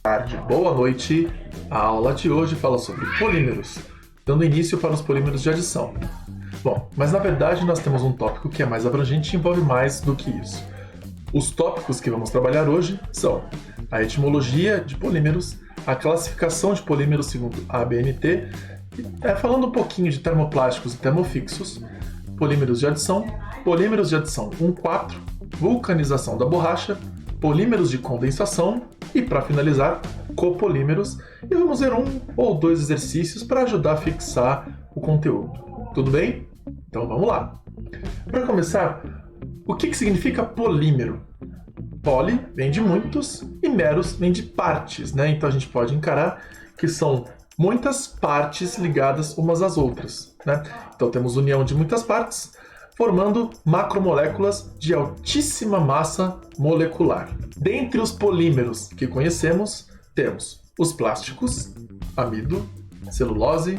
Tarde, boa noite. A aula de hoje fala sobre polímeros, dando início para os polímeros de adição. Bom, mas na verdade nós temos um tópico que é mais abrangente e envolve mais do que isso. Os tópicos que vamos trabalhar hoje são a etimologia de polímeros, a classificação de polímeros segundo a ABNT, falando um pouquinho de termoplásticos e termofixos, polímeros de adição 1,4, vulcanização da borracha, polímeros de condensação e, para finalizar, copolímeros. E vamos ver um ou dois exercícios para ajudar a fixar o conteúdo. Tudo bem? Então vamos lá. Para começar, o que significa polímero? Poli vem de muitos e meros vem de partes, né? Então a gente pode encarar que são muitas partes ligadas umas às outras, né? Então temos união de muitas partes, formando macromoléculas de altíssima massa molecular. Dentre os polímeros que conhecemos, temos os plásticos, amido, celulose,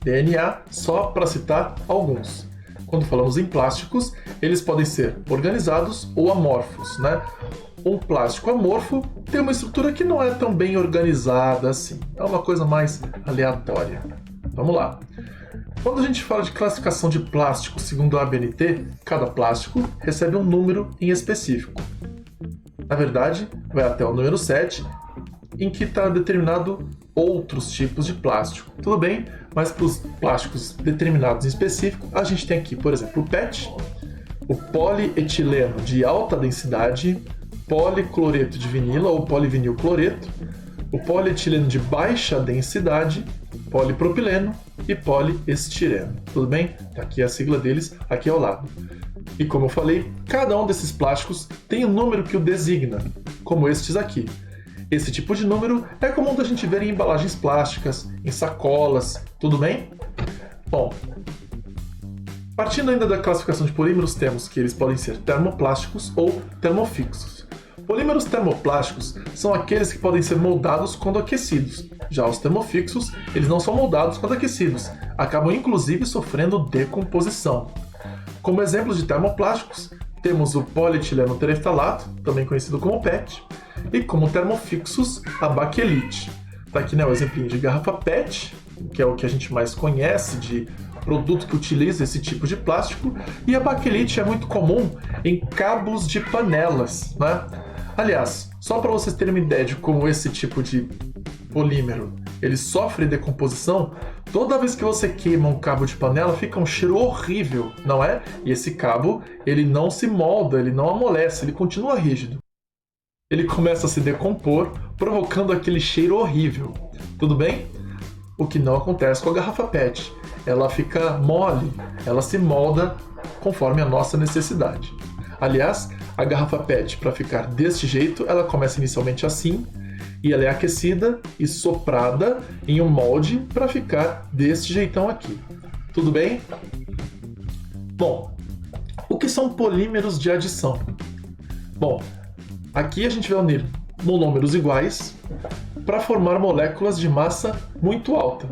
DNA, só para citar alguns. Quando falamos em plásticos, eles podem ser organizados ou amorfos, né? Um plástico amorfo tem uma estrutura que não é tão bem organizada assim. É uma coisa mais aleatória. Vamos lá. Quando a gente fala de classificação de plástico segundo a ABNT, cada plástico recebe um número em específico. Na verdade, vai até o número 7, em que está determinado outros tipos de plástico. Tudo bem, mas para os plásticos determinados em específico, a gente tem aqui, por exemplo, o PET, o polietileno de alta densidade, policloreto de vinila ou polivinilcloreto, o polietileno de baixa densidade, polipropileno e poliestireno. Tudo bem? Aqui é a sigla deles, aqui ao lado. E como eu falei, cada um desses plásticos tem um número que o designa, como estes aqui. Esse tipo de número é comum da gente ver em embalagens plásticas, em sacolas, tudo bem? Bom, partindo ainda da classificação de polímeros, temos que eles podem ser termoplásticos ou termofixos. Polímeros termoplásticos são aqueles que podem ser moldados quando aquecidos. Já os termofixos, eles não são moldados quando aquecidos, acabam inclusive sofrendo decomposição. Como exemplos de termoplásticos, temos o polietileno tereftalato, também conhecido como PET, e como termofixos, a baquelite. Tá aqui, né, o exemplinho de garrafa PET, que é o que a gente mais conhece de produto que utiliza esse tipo de plástico, e a baquelite é muito comum em cabos de panelas, né? Aliás, só para vocês terem uma ideia de como esse tipo de polímero ele sofre decomposição, toda vez que você queima um cabo de panela fica um cheiro horrível, não é? E esse cabo ele não se molda, ele não amolece, ele continua rígido. Ele começa a se decompor, provocando aquele cheiro horrível. Tudo bem? O que não acontece com a garrafa PET. Ela fica mole, ela se molda conforme a nossa necessidade. Aliás, a garrafa PET, para ficar deste jeito, ela começa inicialmente assim, e ela é aquecida e soprada em um molde para ficar deste jeitão aqui. Tudo bem? Bom, o que são polímeros de adição? Bom, aqui a gente vai unir monômeros iguais para formar moléculas de massa muito alta.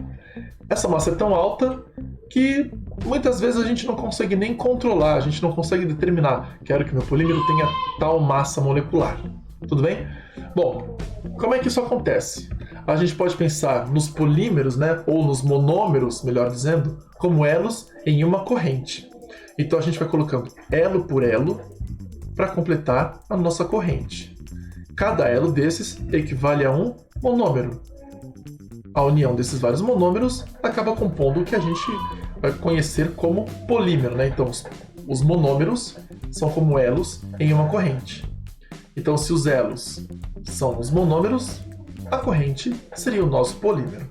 Essa massa é tão alta que muitas vezes a gente não consegue nem controlar, a gente não consegue determinar, quero que meu polímero tenha tal massa molecular. Tudo bem? Bom, como é que isso acontece? A gente pode pensar nos polímeros, né, ou nos monômeros, melhor dizendo, como elos em uma corrente. Então a gente vai colocando elo por elo para completar a nossa corrente. Cada elo desses equivale a um monômero. A união desses vários monômeros acaba compondo o que a gente vai conhecer como polímero, né? Então, os monômeros são como elos em uma corrente. Então, se os elos são os monômeros, a corrente seria o nosso polímero.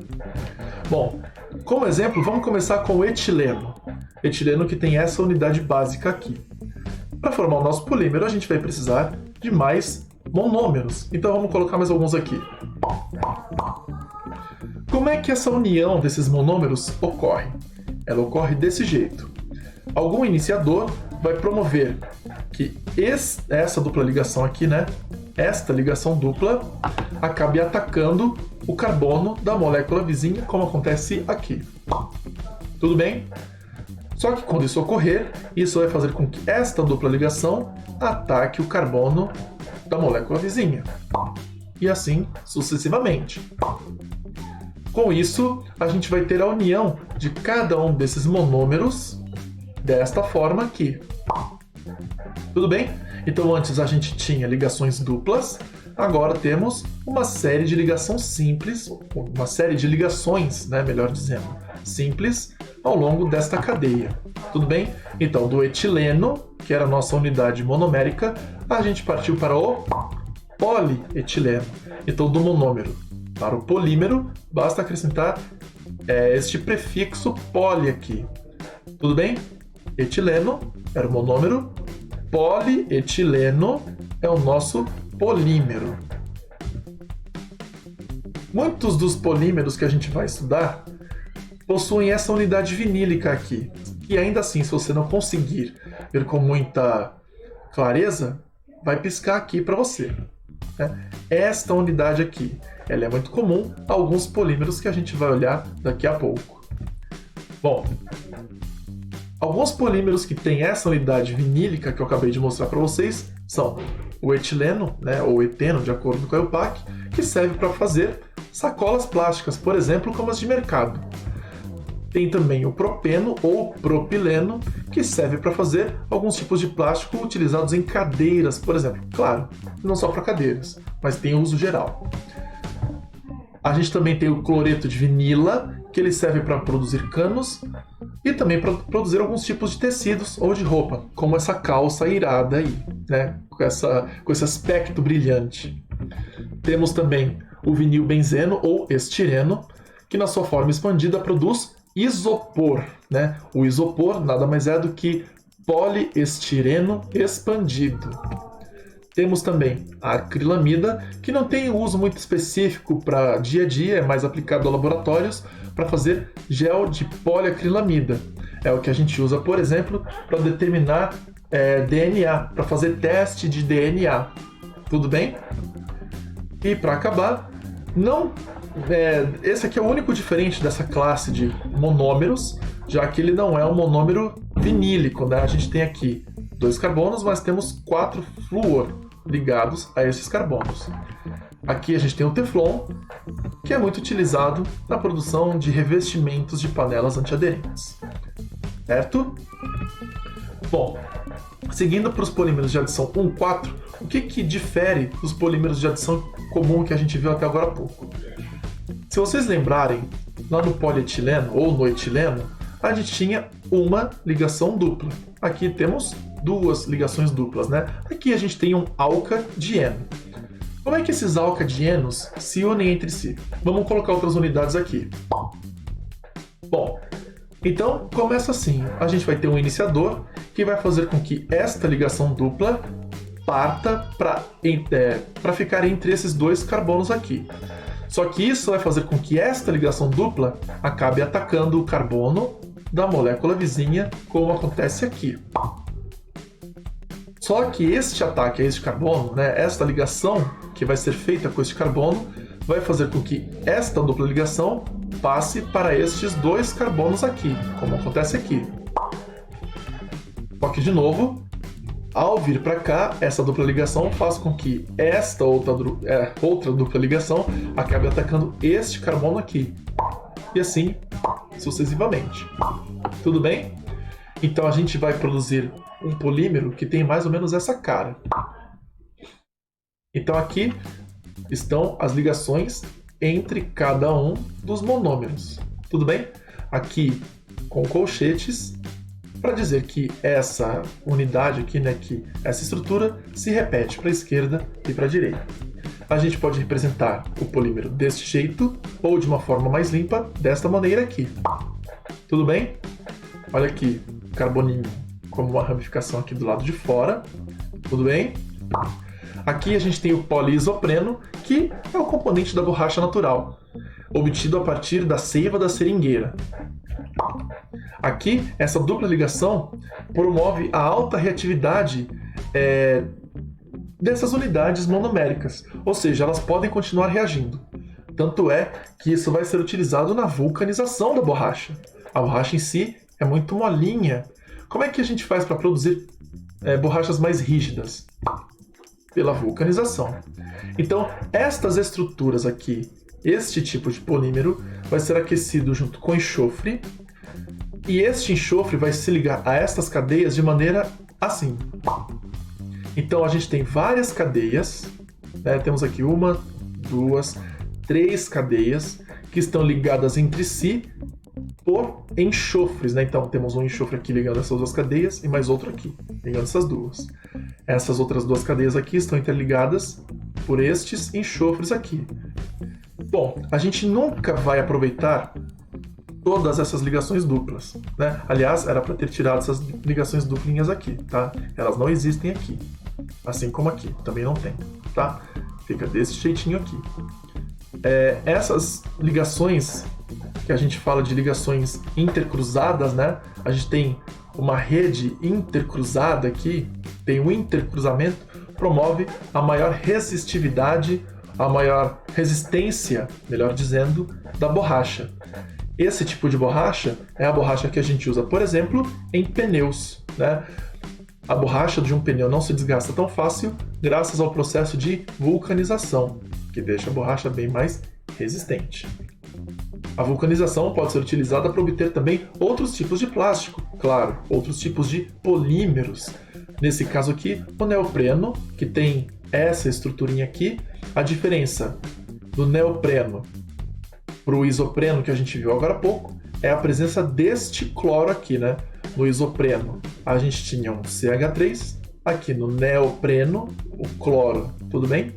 Bom, como exemplo, vamos começar com o etileno. Etileno que tem essa unidade básica aqui. Para formar o nosso polímero, a gente vai precisar de mais monômeros. Então, vamos colocar mais alguns aqui. Como é que essa união desses monômeros ocorre? Ela ocorre desse jeito. Algum iniciador vai promover que essa dupla ligação aqui, né? Esta ligação dupla acabe atacando o carbono da molécula vizinha, como acontece aqui. Tudo bem? Só que quando isso ocorrer, isso vai fazer com que esta dupla ligação ataque o carbono da molécula vizinha. e assim sucessivamente. Com isso, a gente vai ter a união de cada um desses monômeros desta forma aqui. Tudo bem? Então antes a gente tinha ligações duplas, agora temos uma série de ligações simples, uma série de ligações, né, melhor dizendo, simples ao longo desta cadeia. Tudo bem? Então do etileno, que era a nossa unidade monomérica, a gente partiu para o polietileno. Então do monômero para o polímero, basta acrescentar este prefixo poli aqui. Tudo bem? Etileno era o monômero, polietileno é o nosso polímero. Muitos dos polímeros que a gente vai estudar possuem essa unidade vinílica aqui. E ainda assim, se você não conseguir ver com muita clareza, vai piscar aqui para você. Esta unidade aqui, ela é muito comum a alguns polímeros que a gente vai olhar daqui a pouco. Bom, alguns polímeros que têm essa unidade vinílica que eu acabei de mostrar para vocês são o etileno, né, ou eteno, de acordo com a EUPAC, que serve para fazer sacolas plásticas, por exemplo, como as de mercado. Tem também o propeno ou propileno, que serve para fazer alguns tipos de plástico utilizados em cadeiras, por exemplo. Claro, não só para cadeiras, mas tem uso geral. A gente também tem o cloreto de vinila, que ele serve para produzir canos e também para produzir alguns tipos de tecidos ou de roupa, como essa calça irada aí, né? com esse aspecto brilhante. Temos também o vinilbenzeno ou estireno, que na sua forma expandida produz isopor, né? O isopor nada mais é do que poliestireno expandido. Temos também a acrilamida, que não tem uso muito específico para dia a dia, é mais aplicado a laboratórios para fazer gel de poliacrilamida. É o que a gente usa, por exemplo, para determinar DNA, para fazer teste de DNA. Tudo bem? E para acabar, esse aqui é o único diferente dessa classe de monômeros, já que ele não é um monômero vinílico, né? A gente tem aqui 2 carbonos, mas temos 4 flúor ligados a esses carbonos. Aqui a gente tem o teflon, que é muito utilizado na produção de revestimentos de panelas antiaderentes. Certo? Bom, seguindo para os polímeros de adição 1,4, o que difere dos polímeros de adição comum que a gente viu até agora há pouco? Se vocês lembrarem, lá no polietileno ou no etileno, a gente tinha uma ligação dupla. Aqui temos 2 ligações duplas, né? Aqui a gente tem um alca-dieno. Como é que esses alcadienos se unem entre si? Vamos colocar outras unidades aqui. Bom, então começa assim. A gente vai ter um iniciador que vai fazer com que esta ligação dupla parta para ficar entre esses 2 carbonos aqui. Só que isso vai fazer com que esta ligação dupla acabe atacando o carbono da molécula vizinha, como acontece aqui. Só que este ataque a este carbono, né, esta ligação que vai ser feita com este carbono, vai fazer com que esta dupla ligação passe para estes 2 carbonos aqui, como acontece aqui. Só que, de novo, ao vir para cá, essa dupla ligação faz com que esta outra dupla ligação acabe atacando este carbono aqui. E assim sucessivamente. Tudo bem? Então a gente vai produzir um polímero que tem mais ou menos essa cara. Então aqui estão as ligações entre cada um dos monômeros. Tudo bem? Aqui com colchetes, para dizer que essa unidade aqui, né, que essa estrutura se repete para a esquerda e para a direita. A gente pode representar o polímero deste jeito ou de uma forma mais limpa, desta maneira aqui. Tudo bem? Olha aqui, carboninho como uma ramificação aqui do lado de fora. Tudo bem? Aqui a gente tem o poliisopreno, que é o componente da borracha natural, obtido a partir da seiva da seringueira. Aqui, essa dupla ligação promove a alta reatividade dessas unidades monoméricas, ou seja, elas podem continuar reagindo. Tanto é que isso vai ser utilizado na vulcanização da borracha. A borracha em si é muito molinha. Como é que a gente faz para produzir borrachas mais rígidas? pela vulcanização. Então, estas estruturas aqui, este tipo de polímero, vai ser aquecido junto com enxofre, e este enxofre vai se ligar a estas cadeias de maneira assim. Então, a gente tem várias cadeias, né? Temos aqui 1, 2, 3 cadeias que estão ligadas entre si por enxofres, né? Então, temos um enxofre aqui ligando essas duas cadeias e mais outro aqui, ligando essas duas. Essas outras duas cadeias aqui estão interligadas por estes enxofres aqui. Bom, a gente nunca vai aproveitar todas essas ligações duplas, né? Aliás, era para ter tirado essas ligações duplinhas aqui, tá? Elas não existem aqui, assim como aqui, também não tem, tá? Fica desse jeitinho aqui. Essas ligações, que a gente fala de ligações intercruzadas, né? A gente tem uma rede intercruzada aqui, tem um intercruzamento, promove a maior resistividade, a maior resistência, melhor dizendo, da borracha. Esse tipo de borracha é a borracha que a gente usa, por exemplo, em pneus, né? A borracha de um pneu não se desgasta tão fácil graças ao processo de vulcanização, que deixa a borracha bem mais resistente. A vulcanização pode ser utilizada para obter também outros tipos de plástico, claro, outros tipos de polímeros. Nesse caso aqui, o neopreno, que tem essa estruturinha aqui. A diferença do neopreno para o isopreno que a gente viu agora há pouco é a presença deste cloro aqui, né? No isopreno a gente tinha um CH3, aqui no neopreno o cloro, tudo bem?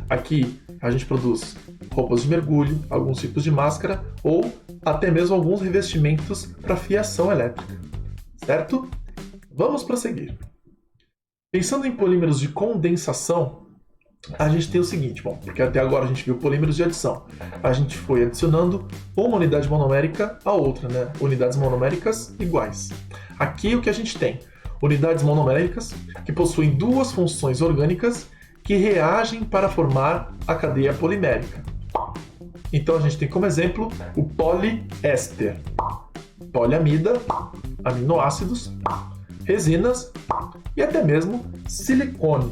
Aqui a gente produz roupas de mergulho, alguns tipos de máscara ou até mesmo alguns revestimentos para fiação elétrica, certo? Vamos prosseguir. Pensando em polímeros de condensação, a gente tem o seguinte, bom, porque até agora a gente viu polímeros de adição. A gente foi adicionando uma unidade monomérica a outra, né? Unidades monoméricas iguais. Aqui o que a gente tem? Unidades monoméricas que possuem duas funções orgânicas que reagem para formar a cadeia polimérica. Então a gente tem como exemplo o poliéster, poliamida, aminoácidos, resinas e até mesmo silicone.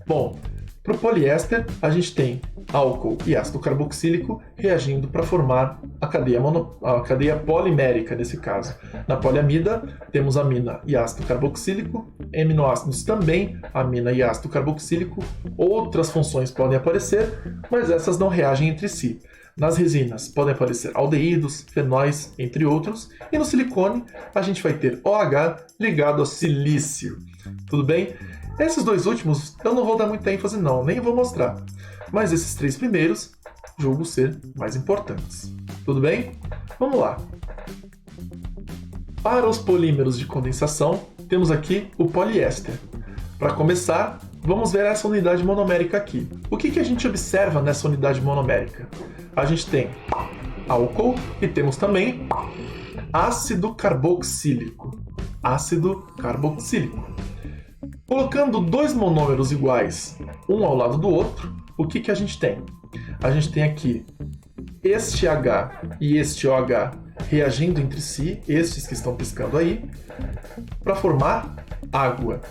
Bom, para o poliéster, a gente tem álcool e ácido carboxílico reagindo para formar a cadeia polimérica, nesse caso. Na poliamida, temos amina e ácido carboxílico, aminoácidos também, amina e ácido carboxílico. Outras funções podem aparecer, mas essas não reagem entre si. Nas resinas podem aparecer aldeídos, fenóis, entre outros. E no silicone, a gente vai ter OH ligado a silício. Tudo bem? Esses dois últimos eu não vou dar muita ênfase não, nem vou mostrar. Mas esses três primeiros julgo ser mais importantes. Tudo bem? Vamos lá. Para os polímeros de condensação, temos aqui o poliéster. Para começar, vamos ver essa unidade monomérica aqui. O que a gente observa nessa unidade monomérica? A gente tem álcool e temos também ácido carboxílico. Ácido carboxílico. Colocando dois monômeros iguais, um ao lado do outro, o que a gente tem? A gente tem aqui este H e este OH reagindo entre si, estes que estão piscando aí, para formar água.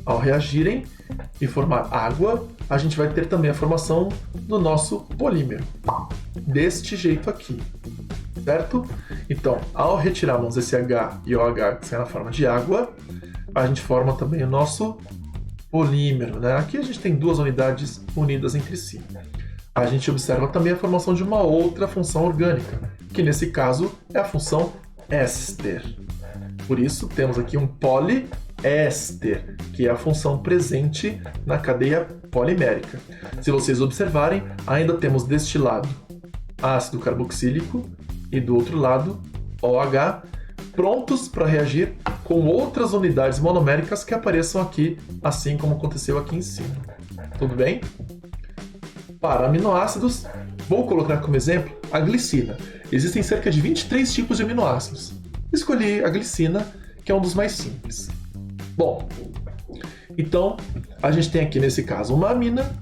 Ao reagirem e formar água, a gente vai ter também a formação do nosso polímero, deste jeito aqui, certo? Então, ao retirarmos esse H e OH que sai na forma de água, a gente forma também o nosso polímero, né? Aqui a gente tem duas unidades unidas entre si. A gente observa também a formação de uma outra função orgânica, que nesse caso é a função éster. Por isso, temos aqui um poliéster, que é a função presente na cadeia polimérica. Se vocês observarem, ainda temos deste lado ácido carboxílico e do outro lado OH, prontos para reagir com outras unidades monoméricas que apareçam aqui, assim como aconteceu aqui em cima. Tudo bem? Para aminoácidos, vou colocar como exemplo a glicina. Existem cerca de 23 tipos de aminoácidos. Escolhi a glicina, que é um dos mais simples. Bom, então a gente tem aqui nesse caso uma amina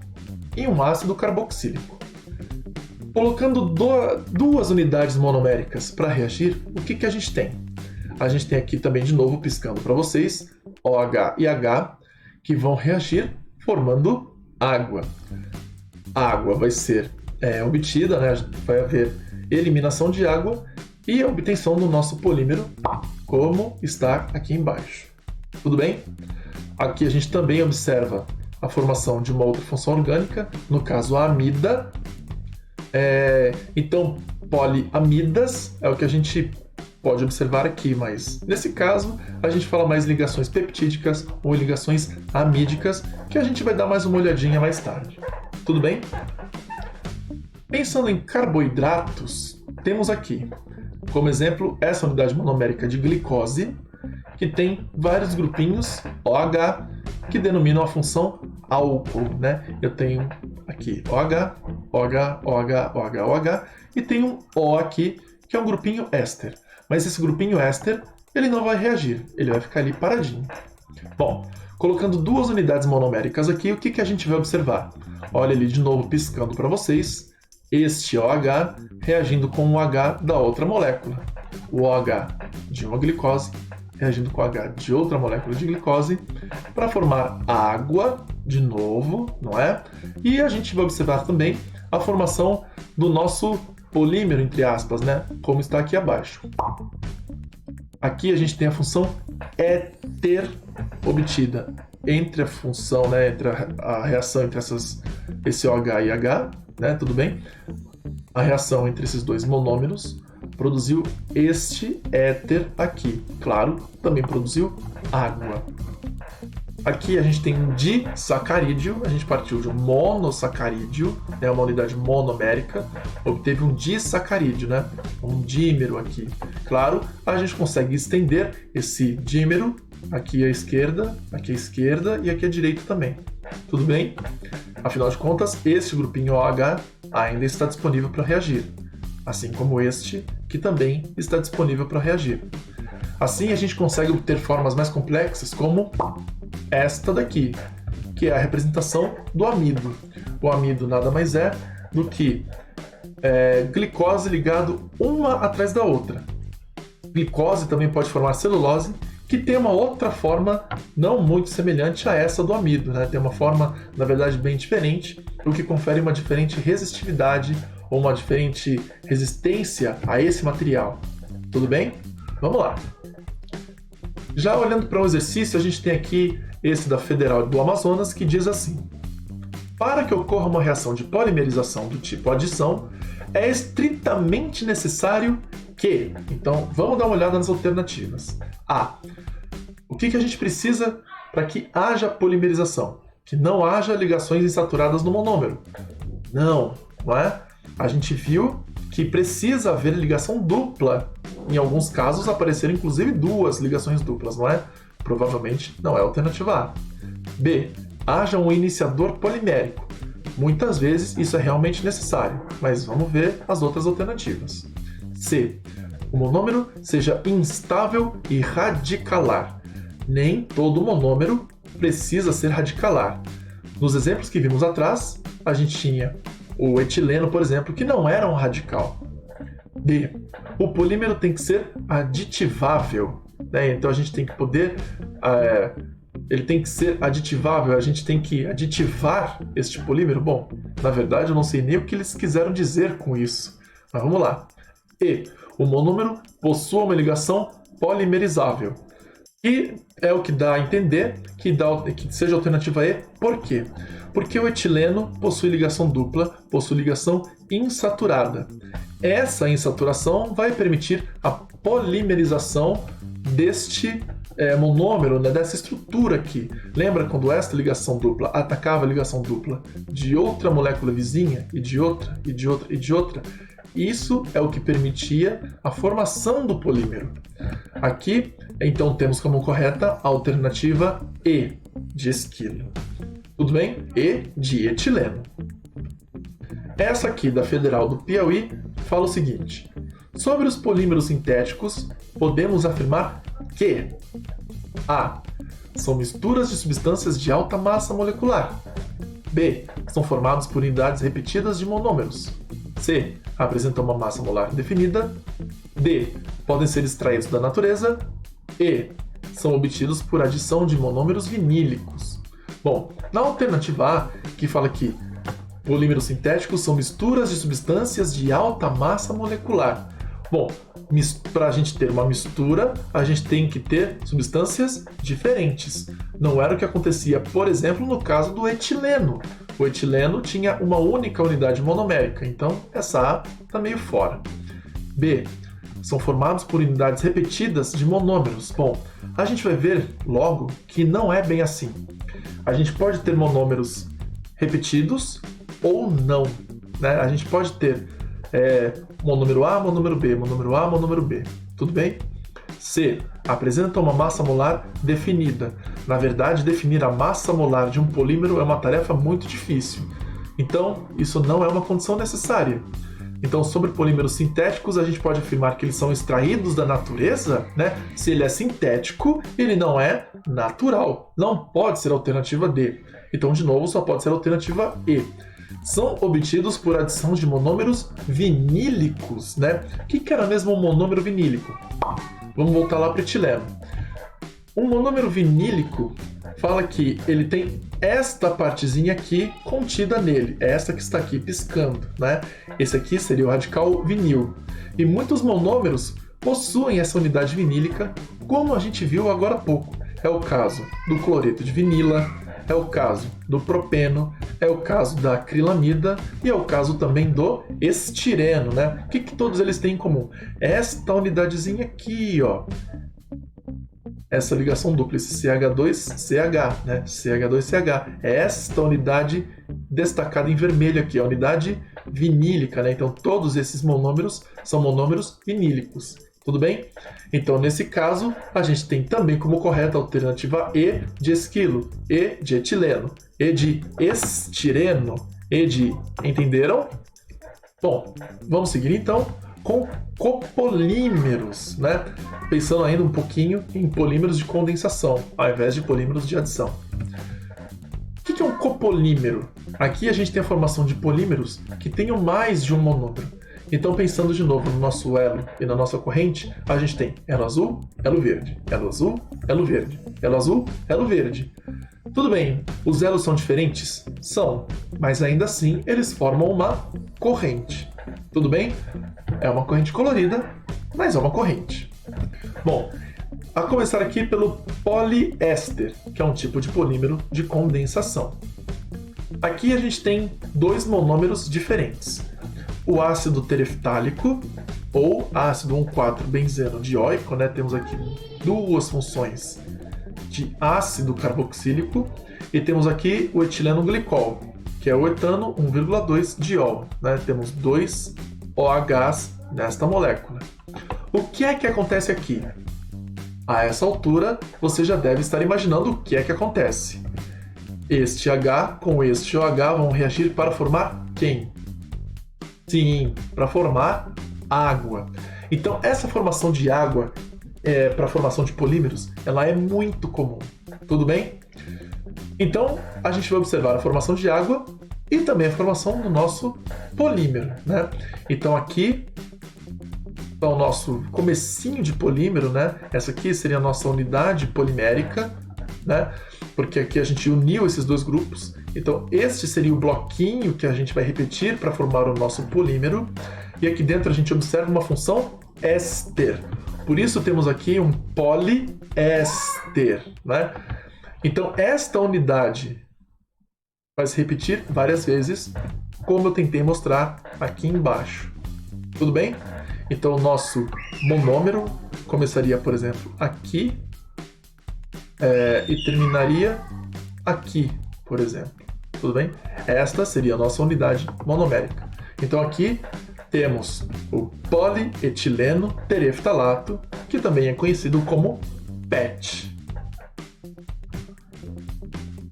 e um ácido carboxílico. Colocando duas unidades monoméricas para reagir, o que a gente tem? A gente tem aqui também, de novo, piscando para vocês, OH e H, que vão reagir formando água. A água vai ser obtida, né? Vai haver eliminação de água e a obtenção do nosso polímero A, como está aqui embaixo. Tudo bem? Aqui a gente também observa a formação de uma outra função orgânica, no caso a amida. Então, poliamidas é o que a gente pode observar aqui, mas nesse caso a gente fala mais ligações peptídicas ou ligações amídicas, que a gente vai dar mais uma olhadinha mais tarde. Tudo bem? Pensando em carboidratos, temos aqui, como exemplo, essa unidade monomérica de glicose, que tem vários grupinhos OH que denominam a função álcool, né? Eu tenho aqui OH, OH, OH, OH, OH, e tem um O aqui, que é um grupinho éster. Mas esse grupinho éster, ele não vai reagir, ele vai ficar ali paradinho. Bom, colocando duas unidades monoméricas aqui, o que a gente vai observar? Olha ali de novo piscando para vocês, este OH reagindo com o OH da outra molécula. O OH de uma glicose reagindo com o OH de outra molécula de glicose para formar água, de novo, não é? E a gente vai observar também a formação do nosso polímero, entre aspas, né? Como está aqui abaixo. Aqui a gente tem a função éter obtida entre a função, né? Entre a reação entre esse OH e H, né? Tudo bem? A reação entre esses dois monômeros produziu este éter aqui. Claro, também produziu água. Aqui a gente tem um disacarídeo, a gente partiu de um monossacarídeo, né, uma unidade monomérica, obteve um disacarídeo, né, um dímero aqui. Claro, a gente consegue estender esse dímero aqui à esquerda e aqui à direita também. Tudo bem? Afinal de contas, este grupinho OH ainda está disponível para reagir, assim como este, que também está disponível para reagir. Assim, a gente consegue obter formas mais complexas, como esta daqui, que é a representação do amido. O amido nada mais é do que glicose ligado uma atrás da outra. Glicose também pode formar celulose, que tem uma outra forma não muito semelhante a essa do amido, né? Tem uma forma, na verdade, bem diferente, o que confere uma diferente resistividade ou uma diferente resistência a esse material. Tudo bem? Vamos lá! Já olhando para o exercício, a gente tem aqui esse da Federal do Amazonas, que diz assim: para que ocorra uma reação de polimerização do tipo adição, é estritamente necessário que... Então, vamos dar uma olhada nas alternativas. A. O que a gente precisa para que haja polimerização? Que não haja ligações insaturadas no monômero. Não é? A gente viu que precisa haver ligação dupla. Em alguns casos apareceram inclusive duas ligações duplas, não é? Provavelmente não é a alternativa A. B. Haja um iniciador polimérico. Muitas vezes isso é realmente necessário, mas vamos ver as outras alternativas. C. O monômero seja instável e radicalar. Nem todo monômero precisa ser radicalar. Nos exemplos que vimos atrás, a gente tinha o etileno, por exemplo, que não era um radical. D. O polímero tem que ser aditivável, né? Então a gente tem que poder... ele tem que ser aditivável, a gente tem que aditivar este polímero. Bom, na verdade eu não sei nem o que eles quiseram dizer com isso, mas vamos lá. E. O monômero possua uma ligação polimerizável. E é o que dá a entender que seja a alternativa E. Por quê? Porque o etileno possui ligação dupla, possui ligação insaturada. Essa insaturação vai permitir a polimerização deste monômero, né, dessa estrutura aqui. Lembra quando esta ligação dupla atacava a ligação dupla de outra molécula vizinha, e de outra, e de outra, e de outra? Isso é o que permitia a formação do polímero. Aqui, então, temos como correta a alternativa E, de esquilo. Tudo bem? E de etileno. Essa aqui, da Federal do Piauí, fala o seguinte: sobre os polímeros sintéticos, podemos afirmar que A. São misturas de substâncias de alta massa molecular. B. São formados por unidades repetidas de monômeros. C. Apresentam uma massa molar definida. D. Podem ser extraídos da natureza. E. São obtidos por adição de monômeros vinílicos. Bom, na alternativa A, que fala que polímeros sintéticos são misturas de substâncias de alta massa molecular. Bom, para a gente ter uma mistura, a gente tem que ter substâncias diferentes. Não era o que acontecia, por exemplo, no caso do etileno. O etileno tinha uma única unidade monomérica, então essa A está meio fora. B. São formados por unidades repetidas de monômeros. Bom, a gente vai ver logo que não é bem assim. A gente pode ter monômeros repetidos ou não, né? A gente pode ter monômero A, monômero B, monômero A, monômero B. Tudo bem? C. Apresenta uma massa molar definida. Na verdade, definir a massa molar de um polímero é uma tarefa muito difícil. Então, isso não é uma condição necessária. Então, sobre polímeros sintéticos, a gente pode afirmar que eles são extraídos da natureza, né? Se ele é sintético, ele não é natural. Não pode ser a alternativa D. Então, de novo, só pode ser a alternativa E. São obtidos por adição de monômeros vinílicos, né? O que era mesmo um monômero vinílico? Vamos voltar lá para o etileno. Um monômero vinílico fala que ele tem esta partezinha aqui contida nele, esta que está aqui piscando, né? Esse aqui seria o radical vinil. E muitos monômeros possuem essa unidade vinílica, como a gente viu agora há pouco. É o caso do cloreto de vinila, é o caso do propeno, é o caso da acrilamida e é o caso também do estireno, né? O que todos eles têm em comum? Esta unidadezinha aqui, ó. Essa ligação dupla, esse CH2CH, né? CH2CH. É esta unidade destacada em vermelho aqui, a unidade vinílica, né? Então, todos esses monômeros são monômeros vinílicos. Tudo bem? Então, nesse caso, a gente tem também como correta a alternativa E de esquilo, E de etileno, E de estireno, E de... Entenderam? Bom, vamos seguir então com copolímeros, né? Pensando ainda um pouquinho em polímeros de condensação, ao invés de polímeros de adição. O que é um copolímero? Aqui a gente tem a formação de polímeros que tenham mais de um monômero. Então, pensando de novo no nosso elo e na nossa corrente, a gente tem elo azul, elo verde, elo azul, elo verde, elo azul, elo verde. Tudo bem, os elos são diferentes? São, mas ainda assim eles formam uma corrente. Tudo bem? É uma corrente colorida, mas é uma corrente. Bom, a começar aqui pelo poliéster, que é um tipo de polímero de condensação. Aqui a gente tem dois monômeros diferentes. O ácido tereftálico, ou ácido 1,4-benzeno dioico, né? Temos aqui duas funções de ácido carboxílico, e temos aqui o etileno glicol, que é o etano 1,2-diol, né? Temos dois OHs nesta molécula. O que é que acontece aqui? A essa altura, você já deve estar imaginando o que é que acontece. Este H com este OH vão reagir para formar quem? Sim, para formar água. Então, essa formação de água para a formação de polímeros, ela é muito comum. Tudo bem? Então, a gente vai observar a formação de água e também a formação do nosso polímero, né? Então, aqui está o nosso comecinho de polímero, né? Essa aqui seria a nossa unidade polimérica, né? Porque aqui a gente uniu esses dois grupos. Então, este seria o bloquinho que a gente vai repetir para formar o nosso polímero. E aqui dentro a gente observa uma função éster. Por isso temos aqui um poliéster, né? Então, esta unidade vai se repetir várias vezes, como eu tentei mostrar aqui embaixo. Tudo bem? Então, o nosso monômero começaria, por exemplo, aqui e terminaria aqui, por exemplo. Tudo bem? Esta seria a nossa unidade monomérica. Então aqui temos o polietileno tereftalato, que também é conhecido como PET.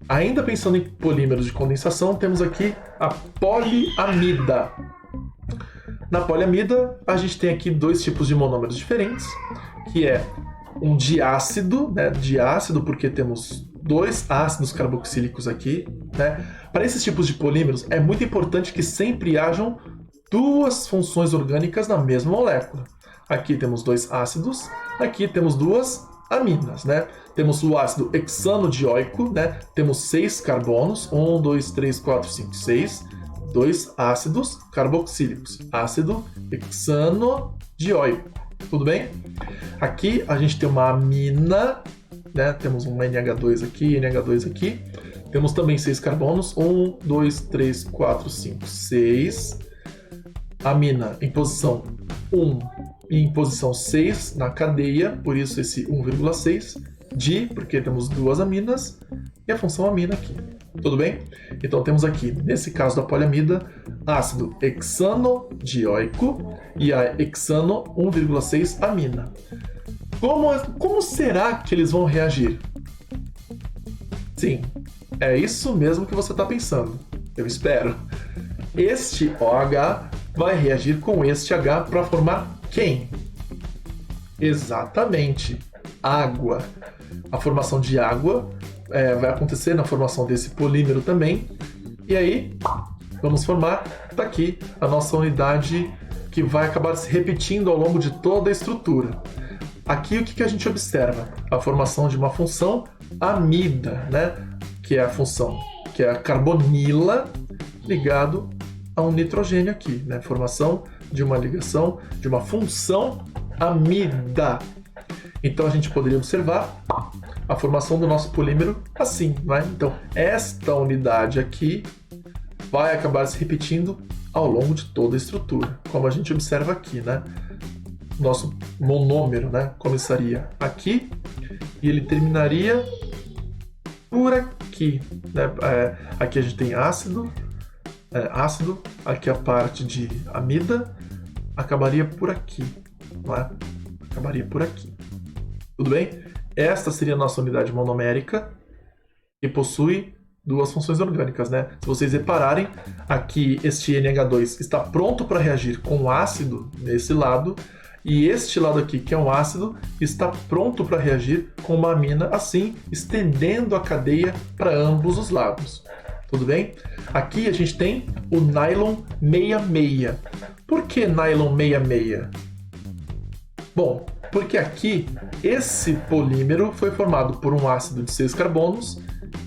Ainda pensando em polímeros de condensação, temos aqui a poliamida. Na poliamida, a gente tem aqui dois tipos de monômeros diferentes, que é um diácido, né? Diácido porque temos dois ácidos carboxílicos aqui, né? Para esses tipos de polímeros, é muito importante que sempre hajam duas funções orgânicas na mesma molécula. Aqui temos dois ácidos, aqui temos duas aminas, né? temos o ácido hexanodioico, né? Temos 6 carbonos, 1, 2, 3, 4, 5, 6, 2 ácidos carboxílicos, ácido hexanodioico, tudo bem? Aqui a gente tem uma amina, né? Temos um NH2 aqui, NH2 aqui, temos também 6 carbonos, 1, 2, 3, 4, 5, 6, amina em posição 1 e em posição 6 na cadeia, por isso esse 1,6, porque temos 2 aminas e a função amina aqui, tudo bem? Então temos aqui, nesse caso da poliamida, ácido hexanodioico e a hexano 1,6 amina. Como será que eles vão reagir? Sim, é isso mesmo que você está pensando, eu espero. Este OH vai reagir com este H para formar quem? Exatamente, água. A formação de água vai acontecer na formação desse polímero também. E aí, vamos formar, tá aqui, a nossa unidade que vai acabar se repetindo ao longo de toda a estrutura. Aqui o que a gente observa? A formação de uma função amida, né? Que é a função, que é a carbonila ligado a um nitrogênio aqui, né? Formação de uma ligação, de uma função amida. Então a gente poderia observar a formação do nosso polímero assim, né? Então esta unidade aqui vai acabar se repetindo ao longo de toda a estrutura, como a gente observa aqui, né? Nosso monômero, né? Começaria aqui e ele terminaria por aqui, né? Aqui a gente tem ácido, aqui a parte de amida acabaria por aqui, não é? Acabaria por aqui. Tudo bem? Esta seria a nossa unidade monomérica, que possui 2 funções orgânicas, né? Se vocês repararem, aqui este NH2 está pronto para reagir com o ácido nesse lado, e este lado aqui, que é um ácido, está pronto para reagir com uma amina, assim, estendendo a cadeia para ambos os lados. Tudo bem? Aqui a gente tem o nylon 66. Por que nylon 66? Bom, porque aqui esse polímero foi formado por um ácido de 6 carbonos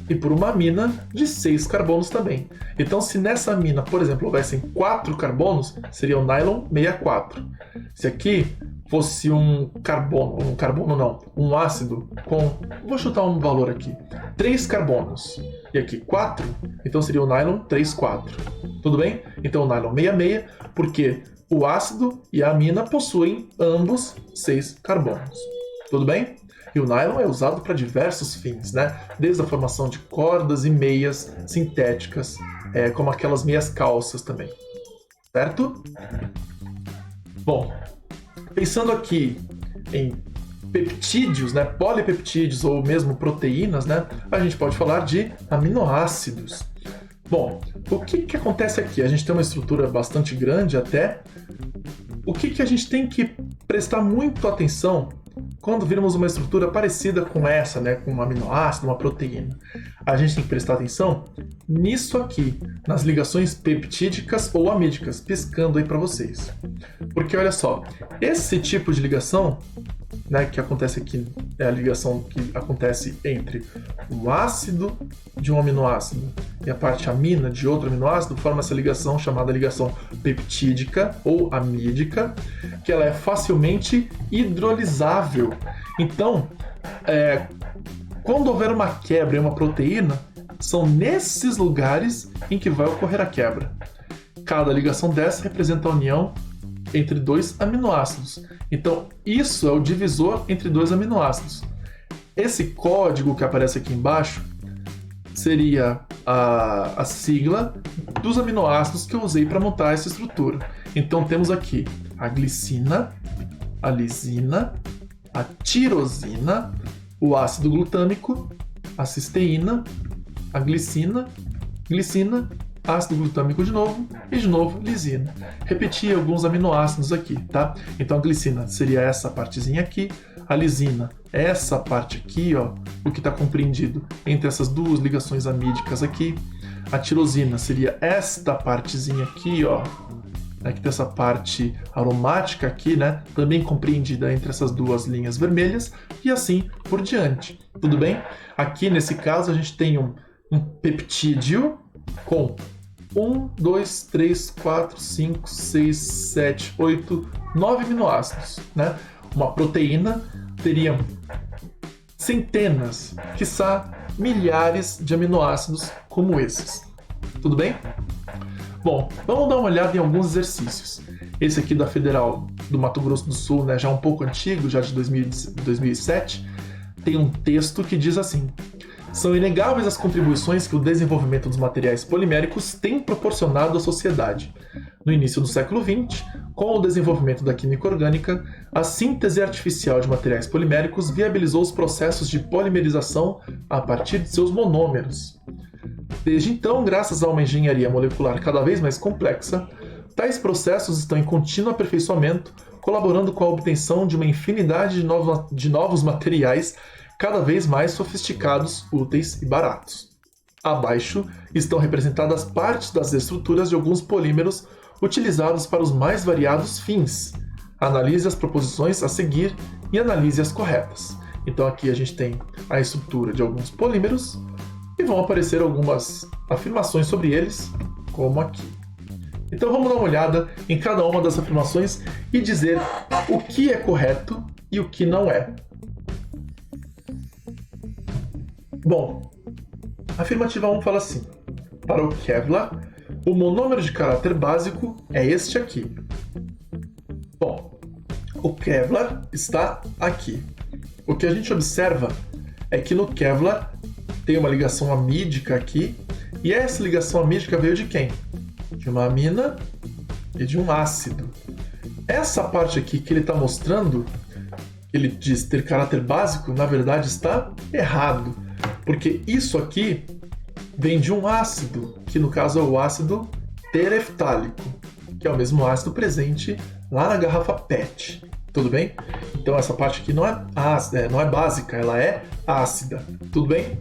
e por uma amina de 6 carbonos também. Então, se nessa amina, por exemplo, houvessem 4 carbonos, seria o nylon 64. Se aqui fosse um ácido com, vou chutar um valor aqui, 3 carbonos, e aqui 4, então seria o nylon 34. Tudo bem? Então, o nylon 66, porque o ácido e a amina possuem ambos 6 carbonos. Tudo bem? E o nylon é usado para diversos fins, né? Desde a formação de cordas e meias sintéticas, como aquelas meias calças também. Certo? Bom, pensando aqui em peptídeos, né? Polipeptídeos ou mesmo proteínas, né? A gente pode falar de aminoácidos. Bom, o que acontece aqui? A gente tem uma estrutura bastante grande até. O que a gente tem que prestar muito atenção quando virmos uma estrutura parecida com essa, né, com um aminoácido, uma proteína? A gente tem que prestar atenção nisso aqui, nas ligações peptídicas ou amídicas, piscando aí para vocês. Porque olha só, esse tipo de ligação, né, que acontece aqui, é a ligação que acontece entre um ácido de um aminoácido e a parte amina de outro aminoácido, forma essa ligação chamada ligação peptídica ou amídica, que ela é facilmente hidrolisável. Então, quando houver uma quebra em uma proteína, são nesses lugares em que vai ocorrer a quebra. Cada ligação dessa representa a união entre 2 aminoácidos. Então, isso é o divisor entre 2 aminoácidos. Esse código que aparece aqui embaixo seria a sigla dos aminoácidos que eu usei para montar essa estrutura. Então, temos aqui a glicina, a lisina, a tirosina, o ácido glutâmico, a cisteína, a glicina, ácido glutâmico de novo, lisina. Repetir alguns aminoácidos aqui, tá? Então a glicina seria essa partezinha aqui, a lisina essa parte aqui, ó, o que está compreendido entre essas 2 ligações amídicas aqui. A tirosina seria esta partezinha aqui, ó, Aqui tem essa parte aromática aqui, né? Também compreendida entre essas duas linhas vermelhas e assim por diante. Tudo bem? Aqui nesse caso a gente tem um peptídeo com 1, 2, 3, 4, 5, 6, 7, 8, 9 aminoácidos, né? Uma proteína teria centenas, quiçá milhares de aminoácidos como esses. Tudo bem? Bom, vamos dar uma olhada em alguns exercícios. Esse aqui da Federal do Mato Grosso do Sul, né, já um pouco antigo, já de 2007, tem um texto que diz assim: são inegáveis as contribuições que o desenvolvimento dos materiais poliméricos tem proporcionado à sociedade. No início do século XX, com o desenvolvimento da química orgânica, a síntese artificial de materiais poliméricos viabilizou os processos de polimerização a partir de seus monômeros. Desde então, graças a uma engenharia molecular cada vez mais complexa, tais processos estão em contínuo aperfeiçoamento, colaborando com a obtenção de uma infinidade de novos materiais cada vez mais sofisticados, úteis e baratos. Abaixo estão representadas partes das estruturas de alguns polímeros utilizados para os mais variados fins. Analise as proposições a seguir e analise as corretas. Então aqui a gente tem a estrutura de alguns polímeros e vão aparecer algumas afirmações sobre eles, como aqui. Então vamos dar uma olhada em cada uma das afirmações e dizer o que é correto e o que não é. Bom, a afirmativa 1 fala assim: para o Kevlar, o monômero de caráter básico é este aqui. Bom, o Kevlar está aqui. O que a gente observa é que no Kevlar tem uma ligação amídica aqui, e essa ligação amídica veio de quem? De uma amina e de um ácido. Essa parte aqui que ele está mostrando, ele diz ter caráter básico, na verdade está errado, porque isso aqui vem de um ácido, que no caso é o ácido tereftálico, que é o mesmo ácido presente lá na garrafa PET. Tudo bem? Então essa parte aqui não é ácida, não é básica, ela é ácida. Tudo bem?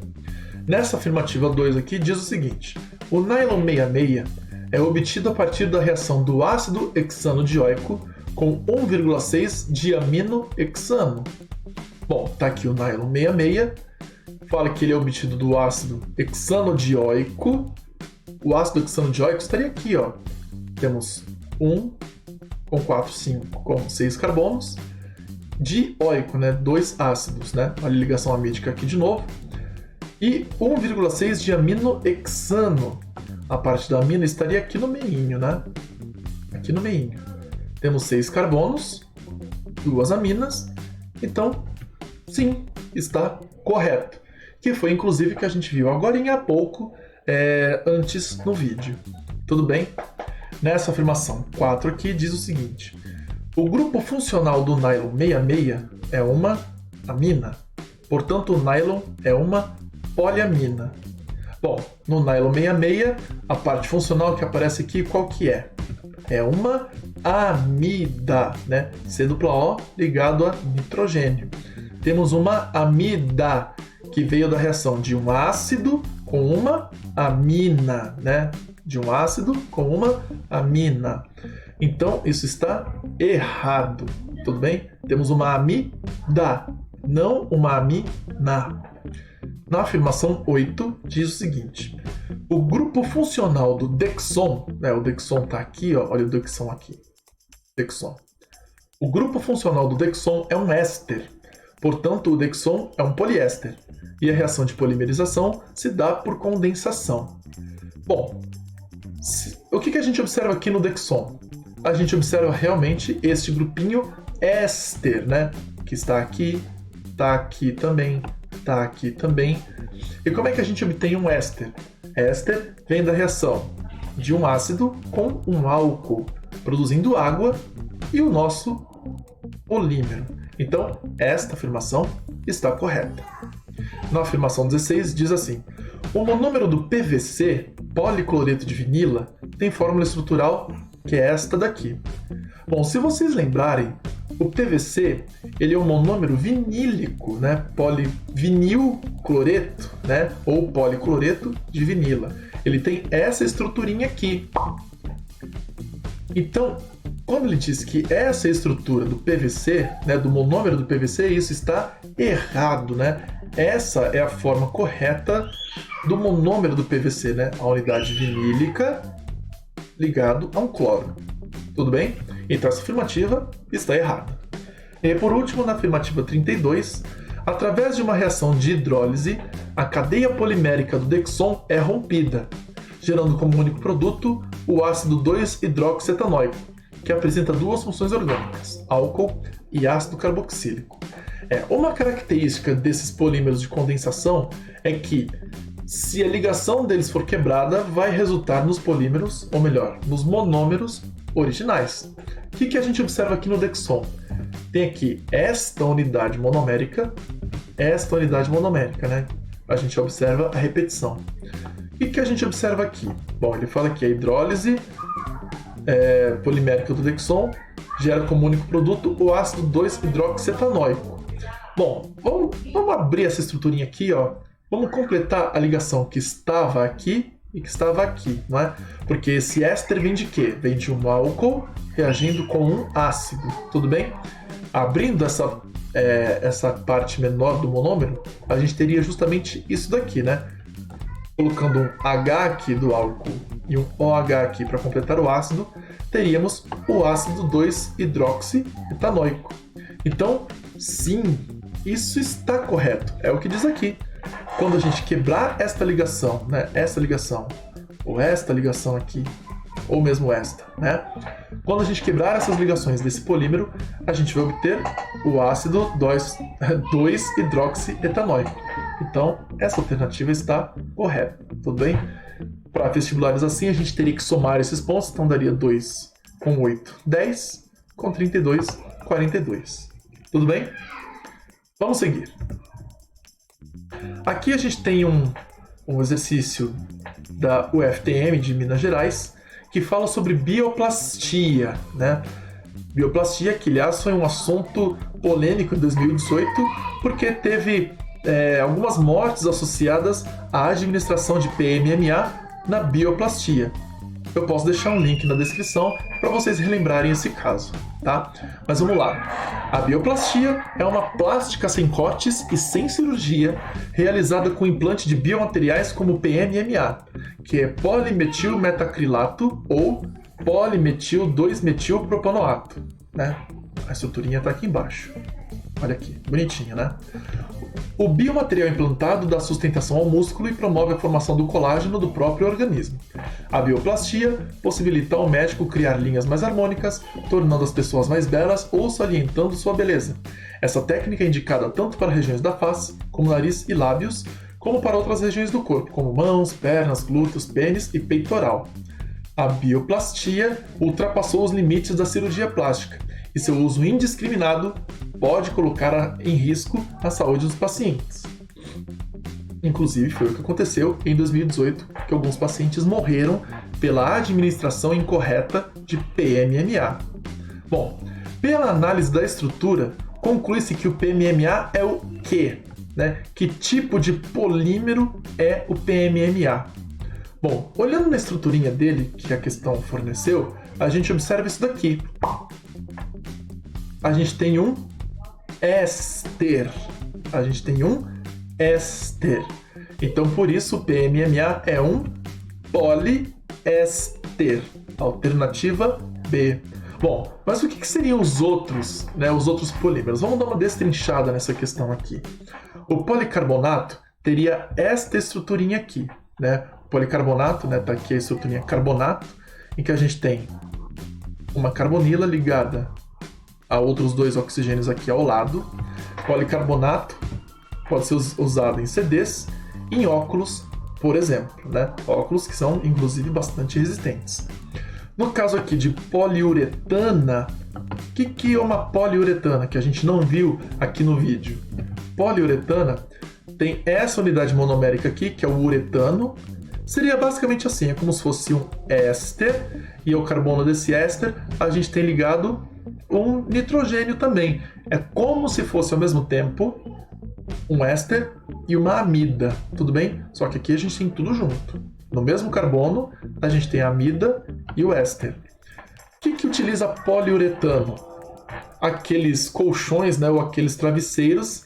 Nessa afirmativa 2 aqui diz o seguinte: o nylon 66 é obtido a partir da reação do ácido hexanodioico com 1,6 diaminohexano. Bom, tá aqui o nylon 66, fala que ele é obtido do ácido hexanodioico. O ácido hexanodioico estaria aqui, ó. Temos 1 com 4, 5 com 6 carbonos, dioico, né? 2 ácidos, né? Olha a ligação amídica aqui de novo. E 1,6 diaminohexano. A parte da amina estaria aqui no meinho, né? Aqui no meinho. Temos 6 carbonos, 2 aminas. Então, sim, está correto. Que foi, inclusive, que a gente viu agora há pouco, antes no vídeo. Tudo bem? Nessa afirmação 4 aqui diz o seguinte: o grupo funcional do nylon 66 é uma amina. Portanto, o nylon é uma poliamina. Bom, no nylon 66, a parte funcional que aparece aqui, qual que é? É uma amida, né? C-O ligado a nitrogênio. Temos uma amida, que veio da reação de um ácido com uma amina, né? De um ácido com uma amina. Então, isso está errado. Tudo bem? Temos uma amida, não uma amina. Na afirmação 8, diz o seguinte: o grupo funcional do Dexon, né, o Dexon está aqui, ó, olha o Dexon aqui. Dexon. O grupo funcional do Dexon é um éster. Portanto, o Dexon é um poliéster. E a reação de polimerização se dá por condensação. Bom, o que a gente observa aqui no Dexon? A gente observa realmente este grupinho éster, né? Que está aqui também, está aqui também. E como é que a gente obtém um éster? Éster vem da reação de um ácido com um álcool, produzindo água e o nosso polímero. Então, esta afirmação está correta. Na afirmação 16 diz assim: o monômero do PVC, policloreto de vinila, tem fórmula estrutural que é esta daqui. Bom, se vocês lembrarem, o PVC ele é um monômero vinílico, né? Polivinilcloreto, né? Ou policloreto de vinila. Ele tem essa estruturinha aqui. Então, quando ele diz que essa é a estrutura do PVC, né, do monômero do PVC, isso está errado, né? Essa é a forma correta do monômero do PVC, né? A unidade vinílica ligado a um cloro. Tudo bem? Então essa afirmativa está errada. E por último, na afirmativa 32, através de uma reação de hidrólise, a cadeia polimérica do Dexon é rompida, gerando como único produto o ácido 2-hidroxietanoico, que apresenta duas funções orgânicas, álcool e ácido carboxílico. Uma característica desses polímeros de condensação é que, se a ligação deles for quebrada, vai resultar nos polímeros, ou melhor, nos monômeros originais. O que a gente observa aqui no Dexon? Tem aqui esta unidade monomérica, né? A gente observa a repetição. O que a gente observa aqui? Bom, ele fala que a hidrólise polimérica do Dexon gera como único produto o ácido 2-hidroxietanoico. Bom, vamos abrir essa estruturinha aqui, ó. Vamos completar a ligação que estava aqui e que estava aqui, não é? Porque esse éster vem de quê? Vem de um álcool reagindo com um ácido, tudo bem? Abrindo essa parte menor do monômero, a gente teria justamente isso daqui, né? Colocando um H aqui do álcool e um OH aqui para completar o ácido, teríamos o ácido 2-hidroxietanoico. Então, sim, isso está correto, é o que diz aqui. Quando a gente quebrar esta ligação, né, essa ligação, ou esta ligação aqui, ou mesmo esta, né? Quando a gente quebrar essas ligações desse polímero, a gente vai obter o ácido 2-hidroxietanoico. Então, essa alternativa está correta, tudo bem? Para vestibulares assim, a gente teria que somar esses pontos, então daria 2 com 8, 10, com 32, 42. Tudo bem? Vamos seguir. Aqui a gente tem um exercício da UFTM de Minas Gerais que fala sobre bioplastia, né? Bioplastia, que aliás foi um assunto polêmico em 2018 porque teve algumas mortes associadas à administração de PMMA na bioplastia. Eu posso deixar um link na descrição para vocês relembrarem esse caso, tá? Mas vamos lá. A bioplastia é uma plástica sem cortes e sem cirurgia realizada com implante de biomateriais como PMMA, que é polimetilmetacrilato ou polimetil 2-metilpropanoato, né? A estruturinha está aqui embaixo. Olha aqui, bonitinho, né? O biomaterial implantado dá sustentação ao músculo e promove a formação do colágeno do próprio organismo. A bioplastia possibilita ao médico criar linhas mais harmônicas, tornando as pessoas mais belas ou salientando sua beleza. Essa técnica é indicada tanto para regiões da face, como nariz e lábios, como para outras regiões do corpo, como mãos, pernas, glúteos, pênis e peitoral. A bioplastia ultrapassou os limites da cirurgia plástica e seu uso indiscriminado pode colocar em risco a saúde dos pacientes. Inclusive, foi o que aconteceu em 2018, que alguns pacientes morreram pela administração incorreta de PMMA. Bom, pela análise da estrutura, conclui-se que o PMMA é o quê? Né? Que tipo de polímero é o PMMA? Bom, olhando na estruturinha dele, que a questão forneceu, a gente observa isso daqui. A gente tem um éster. Então, por isso, o PMMA é um poliéster. Alternativa B. Bom, mas o que seriam os outros polímeros? Vamos dar uma destrinchada nessa questão aqui. O policarbonato teria esta estruturinha aqui, né? O policarbonato, né, tá aqui a estruturinha carbonato, em que a gente tem uma carbonila ligada a outros dois oxigênios aqui ao lado. Policarbonato pode ser usado em CDs, em óculos, por exemplo, né? Óculos que são, inclusive, bastante resistentes. No caso aqui de poliuretana, o que é uma poliuretana que a gente não viu aqui no vídeo? Poliuretana tem essa unidade monomérica aqui, que é o uretano. Seria basicamente assim, é como se fosse um éster, e ao carbono desse éster a gente tem ligado um nitrogênio também. É como se fosse ao mesmo tempo um éster e uma amida, tudo bem? Só que aqui a gente tem tudo junto. No mesmo carbono, a gente tem a amida e o éster. O utiliza poliuretano? Aqueles colchões, né, ou aqueles travesseiros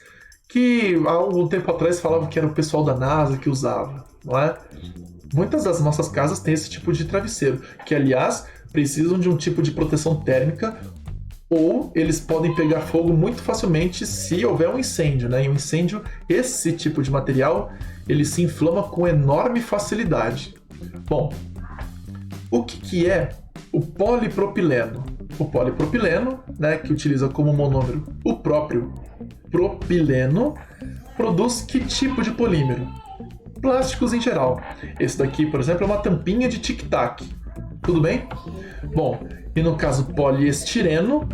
que há algum tempo atrás falavam que era o pessoal da NASA que usava, não é? Muitas das nossas casas têm esse tipo de travesseiro, que aliás precisam de um tipo de proteção térmica, ou eles podem pegar fogo muito facilmente se houver um incêndio, né? E um incêndio, esse tipo de material, ele se inflama com enorme facilidade. Bom, o que é o polipropileno? O polipropileno, né, que utiliza como monômero o próprio propileno, produz que tipo de polímero? Plásticos em geral. Esse daqui, por exemplo, é uma tampinha de tic-tac. Tudo bem? Bom, e no caso poliestireno,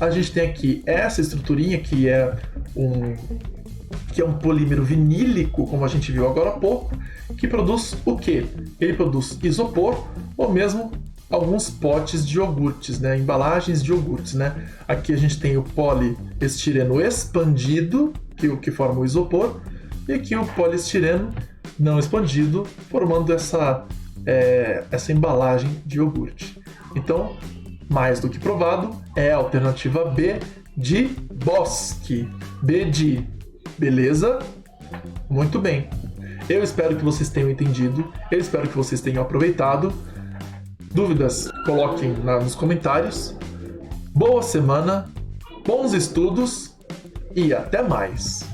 a gente tem aqui essa estruturinha que é um polímero vinílico, como a gente viu agora há pouco, que produz o quê? Ele produz isopor ou mesmo alguns potes de iogurtes, né? Embalagens de iogurtes, né? Aqui a gente tem o poliestireno expandido, que forma o isopor, e aqui o poliestireno não expandido, formando essa embalagem de iogurte. Então, mais do que provado, é a alternativa B de bosque. B de beleza? Muito bem. Eu espero que vocês tenham entendido, eu espero que vocês tenham aproveitado. Dúvidas, coloquem nos comentários. Boa semana, bons estudos e até mais!